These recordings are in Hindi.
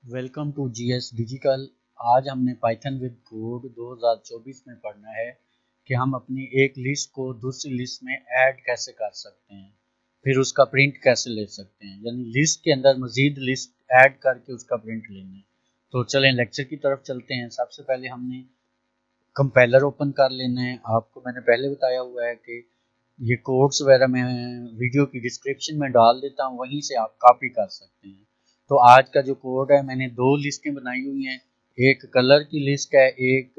Welcome to GS digital. आज हमने पाइथन विद कोड 2024 में पढ़ना है कि हम अपनी एक लिस्ट को दूसरी लिस्ट में ऐड कैसे कर सकते हैं, फिर उसका प्रिंट कैसे ले सकते हैं, यानी लिस्ट के अंदर मजीद लिस्ट ऐड करके उसका प्रिंट लेना है। तो चलें लेक्चर की तरफ चलते हैं। सबसे पहले हमने कंपाइलर ओपन कर लेना है। आपको मैंने पहले बताया हुआ है कि ये कोड्स वगैरह मैं वीडियो की डिस्क्रिप्शन में डाल देता हूँ, वहीं से आप कॉपी कर सकते हैं। तो आज का जो कोड है, मैंने दो लिस्टें बनाई हुई हैं, एक कलर की लिस्ट है, एक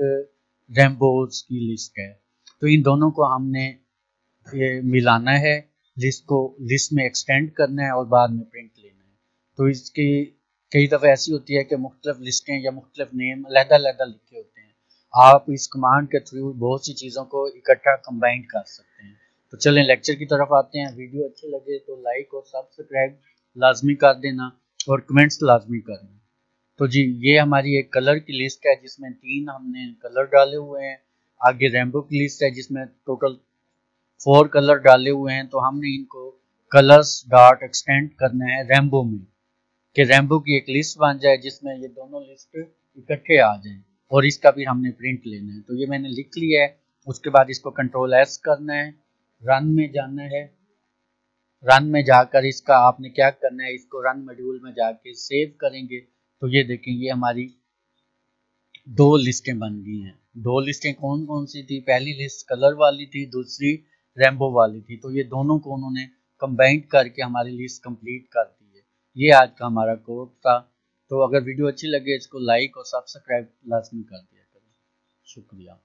रेम्बोज की लिस्ट है। तो इन दोनों को हमने ये मिलाना है, लिस्ट को लिस्ट में एक्सटेंड करना है और बाद में प्रिंट लेना है। तो इसकी कई दफ़ा ऐसी होती है कि मुख्तलिफ लिस्टें या मुख्तलिफ नेम अलग-अलग लिखे होते हैं। आप इस कमांड के थ्रू बहुत सी चीज़ों को इकट्ठा कंबाइन कर सकते हैं। तो चलें लेक्चर की तरफ आते हैं। वीडियो अच्छी लगे तो लाइक और सब्सक्राइब लाजमी कर देना और कमेंट्स लाजमी करना। तो जी, ये हमारी एक कलर की लिस्ट है जिसमें 3 हमने कलर डाले हुए हैं। आगे रेम्बो की लिस्ट है जिसमें टोटल 4 कलर डाले हुए हैं। तो हमने इनको कलर्स डॉट एक्सटेंड करना है रेम्बो में, कि रेम्बो की एक लिस्ट बन जाए जिसमें ये दोनों लिस्ट इकट्ठे आ जाएं, और इसका भी हमने प्रिंट लेना है। तो ये मैंने लिख लिया है। उसके बाद इसको कंट्रोल एस करना है, रन में जाना है। रन में जाकर इसका आपने क्या करना है, इसको रन मॉड्यूल में जाके सेव करेंगे। तो ये देखें, ये हमारी दो लिस्टें बन गई हैं। दो लिस्टें कौन कौन सी थी? पहली लिस्ट कलर वाली थी, दूसरी रेम्बो वाली थी। तो ये दोनों को उन्होंने कंबाइन करके हमारी लिस्ट कंप्लीट कर दी है। ये आज का हमारा कोड था। तो अगर वीडियो अच्छी लगे इसको लाइक और सब्सक्राइब लाजमी कर दिया करें। शुक्रिया।